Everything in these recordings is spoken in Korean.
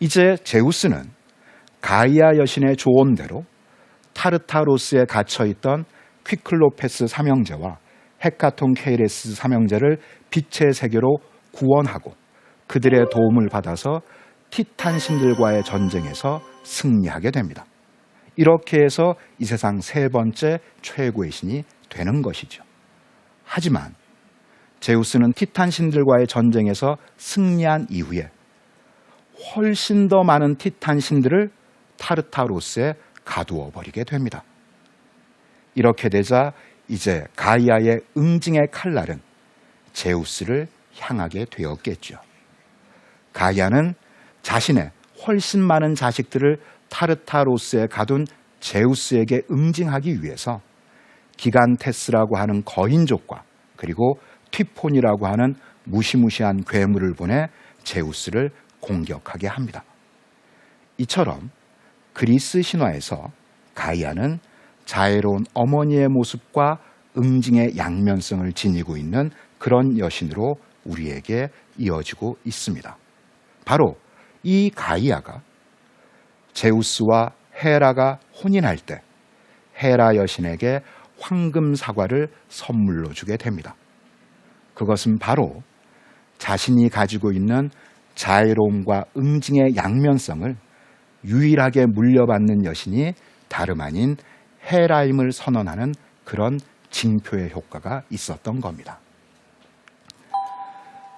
이제 제우스는 가이아 여신의 조언대로 타르타로스에 갇혀있던 퀴클로페스 삼형제와 헤카톤 케이레스 삼형제를 빛의 세계로 구원하고 그들의 도움을 받아서 티탄 신들과의 전쟁에서 승리하게 됩니다. 이렇게 해서 이 세상 세 번째 최고의 신이 되는 것이죠. 하지만 제우스는 티탄 신들과의 전쟁에서 승리한 이후에 훨씬 더 많은 티탄 신들을 타르타로스에 가두어 버리게 됩니다. 이렇게 되자 이제 가이아의 응징의 칼날은 제우스를 향하게 되었겠죠. 가이아는 자신의 훨씬 많은 자식들을 타르타로스에 가둔 제우스에게 응징하기 위해서 기간테스라고 하는 거인족과 그리고 튀폰이라고 하는 무시무시한 괴물을 보내 제우스를 공격하게 합니다. 이처럼 그리스 신화에서 가이아는 자애로운 어머니의 모습과 응징의 양면성을 지니고 있는 그런 여신으로 우리에게 이어지고 있습니다. 바로 이 가이아가 제우스와 헤라가 혼인할 때 헤라 여신에게 황금 사과를 선물로 주게 됩니다. 그것은 바로 자신이 가지고 있는 자애로움과 응징의 양면성을 유일하게 물려받는 여신이 다름 아닌 헤라임을 선언하는 그런 징표의 효과가 있었던 겁니다.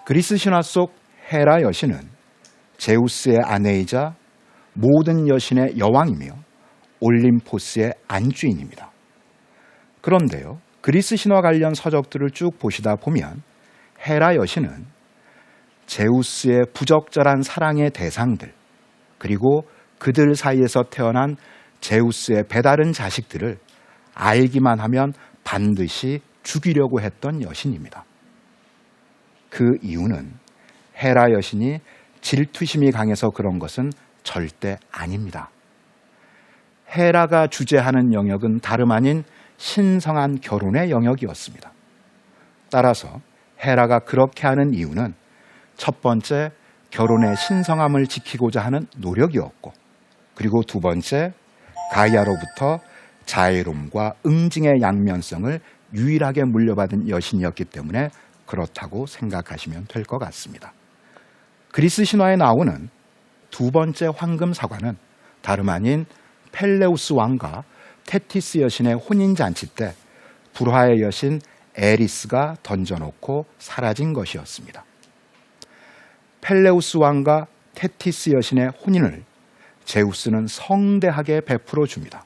그리스 신화 속 헤라 여신은 제우스의 아내이자 모든 여신의 여왕이며 올림포스의 안주인입니다. 그런데요, 그리스 신화 관련 서적들을 쭉 보시다 보면 헤라 여신은 제우스의 부적절한 사랑의 대상들, 그리고 그들 사이에서 태어난 제우스의 배다른 자식들을 알기만 하면 반드시 죽이려고 했던 여신입니다. 그 이유는 헤라 여신이 질투심이 강해서 그런 것은 절대 아닙니다. 헤라가 주재하는 영역은 다름 아닌 신성한 결혼의 영역이었습니다. 따라서 헤라가 그렇게 하는 이유는 첫 번째, 결혼의 신성함을 지키고자 하는 노력이었고, 그리고 두 번째, 가이아로부터 자애로움과 응징의 양면성을 유일하게 물려받은 여신이었기 때문에 그렇다고 생각하시면 될 것 같습니다. 그리스 신화에 나오는 두 번째 황금 사과는 다름 아닌 펠레우스 왕과 테티스 여신의 혼인잔치 때 불화의 여신 에리스가 던져놓고 사라진 것이었습니다. 펠레우스 왕과 테티스 여신의 혼인을 제우스는 성대하게 베풀어 줍니다.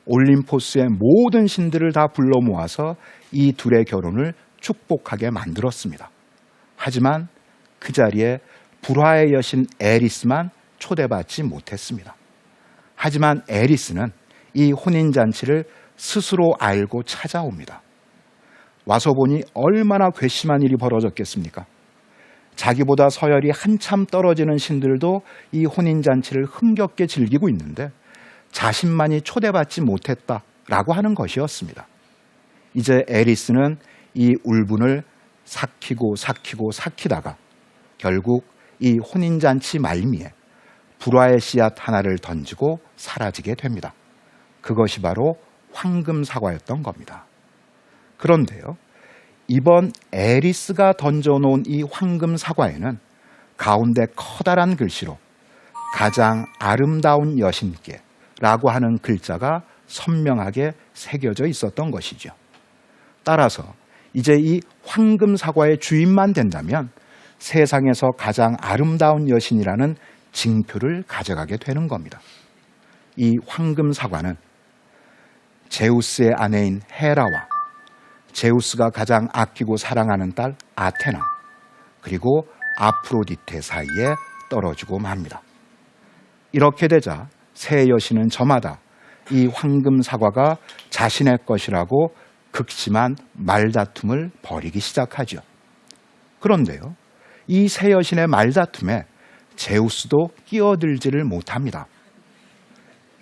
올림포스의 모든 신들을 다 불러 모아서 이 둘의 결혼을 축복하게 만들었습니다. 하지만 그 자리에 불화의 여신 에리스만 초대받지 못했습니다. 하지만 에리스는 이 혼인잔치를 스스로 알고 찾아옵니다. 와서 보니 얼마나 괘씸한 일이 벌어졌겠습니까? 자기보다 서열이 한참 떨어지는 신들도 이 혼인잔치를 흥겹게 즐기고 있는데 자신만이 초대받지 못했다라고 하는 것이었습니다. 이제 에리스는 이 울분을 삭히다가 결국 이 혼인잔치 말미에 불화의 씨앗 하나를 던지고 사라지게 됩니다. 그것이 바로 황금 사과였던 겁니다. 그런데요, 이번 에리스가 던져놓은 이 황금 사과에는 가운데 커다란 글씨로 가장 아름다운 여신께 라고 하는 글자가 선명하게 새겨져 있었던 것이죠. 따라서 이제 이 황금 사과의 주인만 된다면 세상에서 가장 아름다운 여신이라는 징표를 가져가게 되는 겁니다. 이 황금 사과는 제우스의 아내인 헤라와 제우스가 가장 아끼고 사랑하는 딸 아테나, 그리고 아프로디테 사이에 떨어지고 맙니다. 이렇게 되자 세 여신은 저마다 이 황금 사과가 자신의 것이라고 극심한 말다툼을 벌이기 시작하죠. 그런데요, 이 세 여신의 말다툼에 제우스도 끼어들지를 못합니다.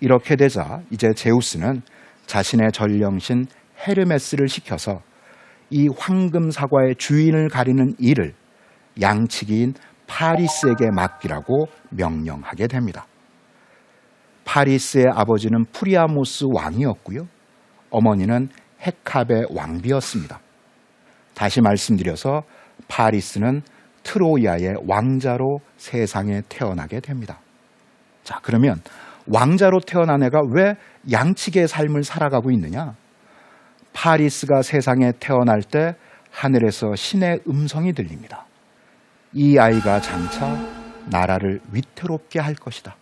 이렇게 되자 이제 제우스는 자신의 전령신 헤르메스를 시켜서 이 황금 사과의 주인을 가리는 일을 양치기인 파리스에게 맡기라고 명령하게 됩니다. 파리스의 아버지는 프리아모스 왕이었고요. 어머니는 헤캅의 왕비였습니다. 다시 말씀드려서 파리스는 트로이아의 왕자로 세상에 태어나게 됩니다. 자, 그러면 왕자로 태어난 애가 왜 양치기의 삶을 살아가고 있느냐? 파리스가 세상에 태어날 때 하늘에서 신의 음성이 들립니다. 이 아이가 장차 나라를 위태롭게 할 것이다.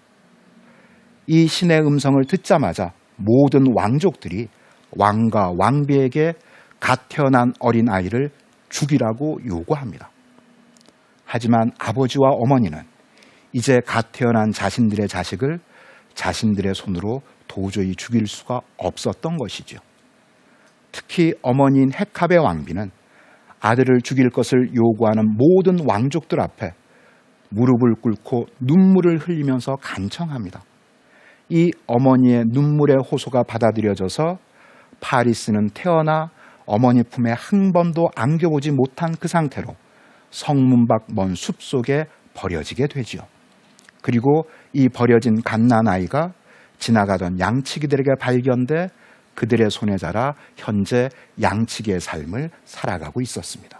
이 신의 음성을 듣자마자 모든 왕족들이 왕과 왕비에게 갓 태어난 어린 아이를 죽이라고 요구합니다. 하지만 아버지와 어머니는 이제 갓 태어난 자신들의 자식을 자신들의 손으로 도저히 죽일 수가 없었던 것이죠. 특히 어머니인 헤캅의 왕비는 아들을 죽일 것을 요구하는 모든 왕족들 앞에 무릎을 꿇고 눈물을 흘리면서 간청합니다. 이 어머니의 눈물의 호소가 받아들여져서 파리스는 태어나 어머니 품에 한 번도 안겨보지 못한 그 상태로 성문 밖 먼 숲속에 버려지게 되지요. 그리고 이 버려진 갓난아이가 지나가던 양치기들에게 발견돼 그들의 손에 자라 현재 양치기의 삶을 살아가고 있었습니다.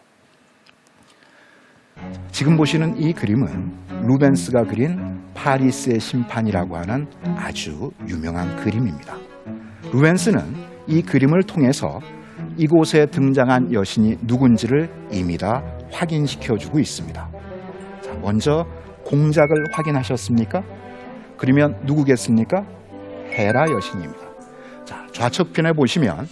지금 보시는 이 그림은 루벤스가 그린 파리스의 심판이라고 하는 아주 유명한 그림입니다. 루벤스는 이 그림을 통해서 이곳에 등장한 여신이 누군지를 이미 다 확인시켜주고 있습니다. 자, 먼저 공작을 확인하셨습니까? 그러면 누구겠습니까? 헤라 여신입니다. 자, 좌측편에 보시면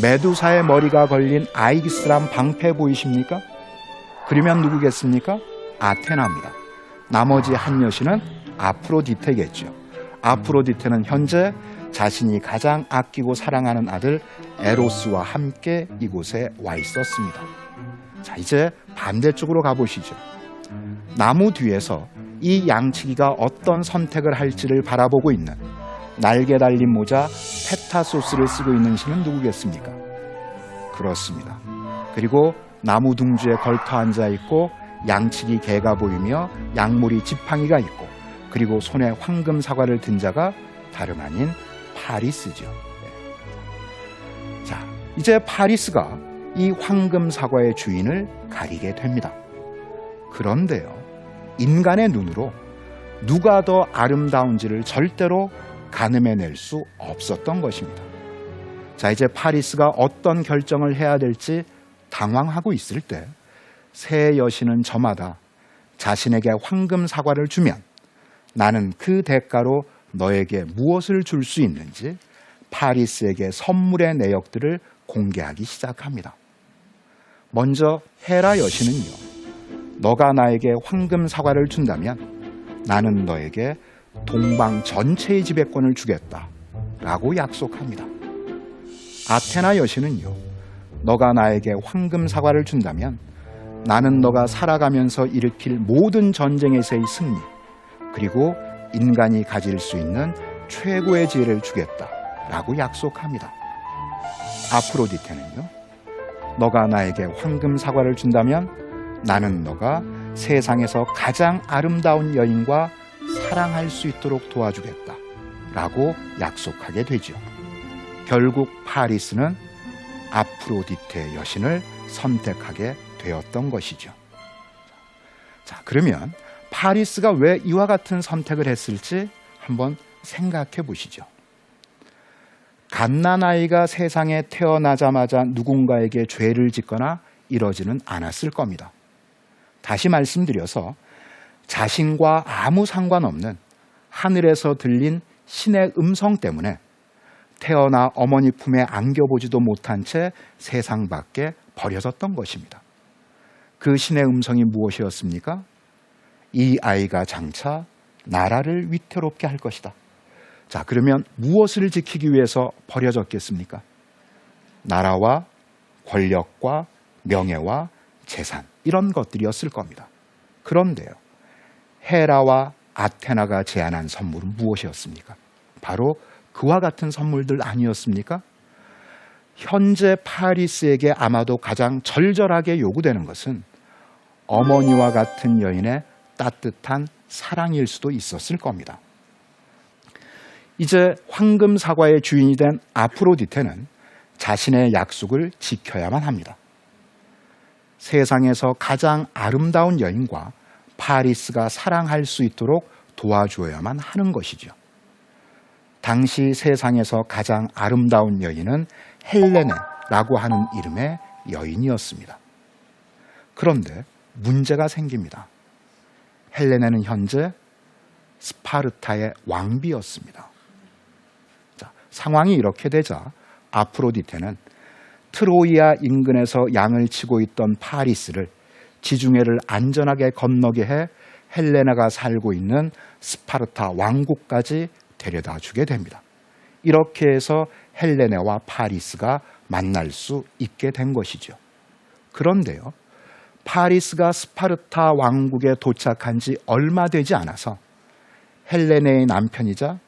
메두사의 머리가 걸린 아이기스란 방패 보이십니까? 그러면 누구겠습니까? 아테나입니다. 나머지 한 여신은 아프로디테겠죠. 아프로디테는 현재 자신이 가장 아끼고 사랑하는 아들 에로스와 함께 이곳에 와 있었습니다. 자, 이제 반대쪽으로 가보시죠. 나무 뒤에서 이 양치기가 어떤 선택을 할지를 바라보고 있는 날개 달린 모자 페타소스를 쓰고 있는 신은 누구겠습니까? 그렇습니다. 그리고 나무 둥지에 걸터 앉아 있고 양치기 개가 보이며 양모리 지팡이가 있고 그리고 손에 황금 사과를 든 자가 다름 아닌 파리스죠. 자, 이제 파리스가 이 황금 사과의 주인을 가리게 됩니다. 그런데요, 인간의 눈으로 누가 더 아름다운지를 절대로 가늠해낼 수 없었던 것입니다. 자, 이제 파리스가 어떤 결정을 해야 될지 당황하고 있을 때 새 여신은 저마다 자신에게 황금 사과를 주면 나는 그 대가로 너에게 무엇을 줄 수 있는지 파리스에게 선물의 내역들을 공개하기 시작합니다. 먼저 헤라 여신은요, 너가 나에게 황금 사과를 준다면 나는 너에게 동방 전체의 지배권을 주겠다 라고 약속합니다. 아테나 여신은요, 너가 나에게 황금 사과를 준다면 나는 너가 살아가면서 일으킬 모든 전쟁에서의 승리 그리고 인간이 가질 수 있는 최고의 지혜를 주겠다 라고 약속합니다. 아프로디테는요, 너가 나에게 황금 사과를 준다면 나는 너가 세상에서 가장 아름다운 여인과 사랑할 수 있도록 도와주겠다 라고 약속하게 되죠. 결국 파리스는 아프로디테 여신을 선택하게 되었던 것이죠. 자, 그러면 파리스가 왜 이와 같은 선택을 했을지 한번 생각해 보시죠. 갓난아이가 세상에 태어나자마자 누군가에게 죄를 짓거나 이러지는 않았을 겁니다. 다시 말씀드려서 자신과 아무 상관없는 하늘에서 들린 신의 음성 때문에 태어나 어머니 품에 안겨보지도 못한 채 세상 밖에 버려졌던 것입니다. 그 신의 음성이 무엇이었습니까? 이 아이가 장차 나라를 위태롭게 할 것이다. 자, 그러면 무엇을 지키기 위해서 버려졌겠습니까? 나라와 권력과 명예와 재산, 이런 것들이었을 겁니다. 그런데요, 헤라와 아테나가 제안한 선물은 무엇이었습니까? 바로 그와 같은 선물들 아니었습니까? 현재 파리스에게 아마도 가장 절절하게 요구되는 것은 어머니와 같은 여인의 따뜻한 사랑일 수도 있었을 겁니다. 이제 황금 사과의 주인이 된 아프로디테는 자신의 약속을 지켜야만 합니다. 세상에서 가장 아름다운 여인과 파리스가 사랑할 수 있도록 도와주어야만 하는 것이죠. 당시 세상에서 가장 아름다운 여인은 헬레네라고 하는 이름의 여인이었습니다. 그런데 문제가 생깁니다. 헬레네는 현재 스파르타의 왕비였습니다. 자, 상황이 이렇게 되자 아프로디테는 트로이아 인근에서 양을 치고 있던 파리스를 지중해를 안전하게 건너게 해 헬레나가 살고 있는 스파르타 왕국까지 데려다 주게 됩니다. 이렇게 해서 헬레네와 파리스가 만날 수 있게 된 것이죠. 그런데요, 파리스가 스파르타 왕국에 도착한 지 얼마 되지 않아서 헬레네의 남편이자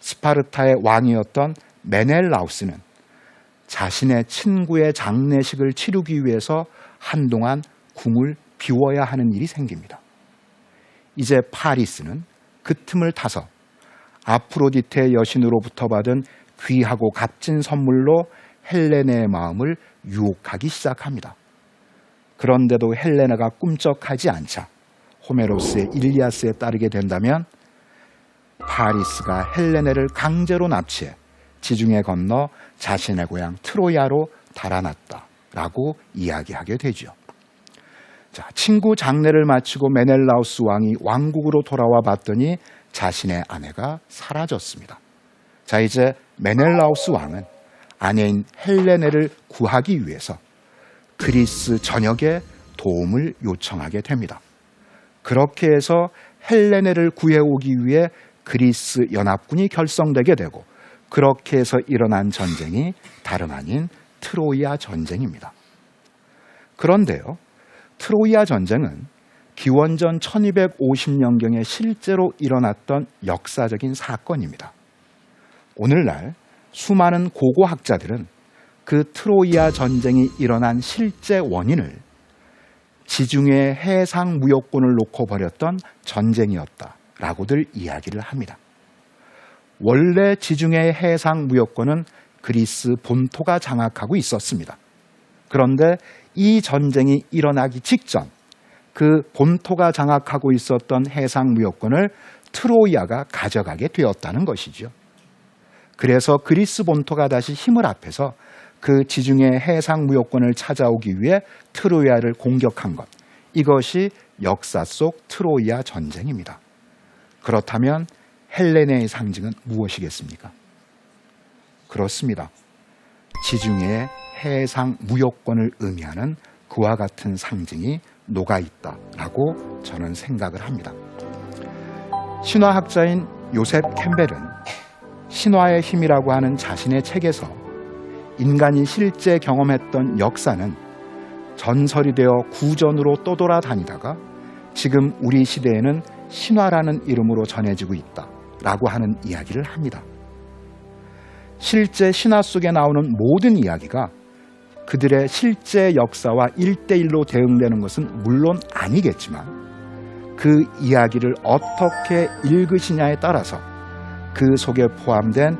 스파르타의 왕이었던 메넬라우스는 자신의 친구의 장례식을 치르기 위해서 한동안 궁을 비워야 하는 일이 생깁니다. 이제 파리스는 그 틈을 타서 아프로디테 여신으로부터 받은 귀하고 값진 선물로 헬레네의 마음을 유혹하기 시작합니다. 그런데도 헬레네가 꿈쩍하지 않자 호메로스의 일리아스에 따르게 된다면 파리스가 헬레네를 강제로 납치해 지중해 건너 자신의 고향 트로야로 달아났다라고 이야기하게 되죠. 자, 친구 장례를 마치고 메넬라우스 왕이 왕국으로 돌아와 봤더니 자신의 아내가 사라졌습니다. 자, 이제 메넬라우스 왕은 아내인 헬레네를 구하기 위해서 그리스 전역에 도움을 요청하게 됩니다. 그렇게 해서 헬레네를 구해오기 위해 그리스 연합군이 결성되게 되고 그렇게 해서 일어난 전쟁이 다름 아닌 트로이아 전쟁입니다. 그런데요, 트로이아 전쟁은 기원전 1250년경에 실제로 일어났던 역사적인 사건입니다. 오늘날 수많은 고고학자들은 그 트로이아 전쟁이 일어난 실제 원인을 지중해 해상 무역권을 놓고 벌였던 전쟁이었다라고들 이야기를 합니다. 원래 지중해 해상 무역권은 그리스 본토가 장악하고 있었습니다. 그런데 이 전쟁이 일어나기 직전 그 본토가 장악하고 있었던 해상 무역권을 트로이아가 가져가게 되었다는 것이죠. 그래서 그리스 본토가 다시 힘을 합해서 그 지중해 해상 무역권을 찾아오기 위해 트로이아를 공격한 것, 이것이 역사 속 트로이아 전쟁입니다. 그렇다면 헬레네의 상징은 무엇이겠습니까? 그렇습니다. 지중해 해상 무역권을 의미하는 그와 같은 상징이 녹아있다라고 저는 생각을 합니다. 신화학자인 요셉 캠벨은 신화의 힘이라고 하는 자신의 책에서 인간이 실제 경험했던 역사는 전설이 되어 구전으로 떠돌아다니다가 지금 우리 시대에는 신화라는 이름으로 전해지고 있다라고 하는 이야기를 합니다. 실제 신화 속에 나오는 모든 이야기가 그들의 실제 역사와 1대1로 대응되는 것은 물론 아니겠지만 그 이야기를 어떻게 읽으시냐에 따라서 그 속에 포함된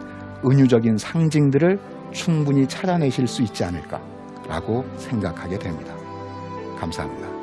은유적인 상징들을 충분히 찾아내실 수 있지 않을까라고 생각하게 됩니다. 감사합니다.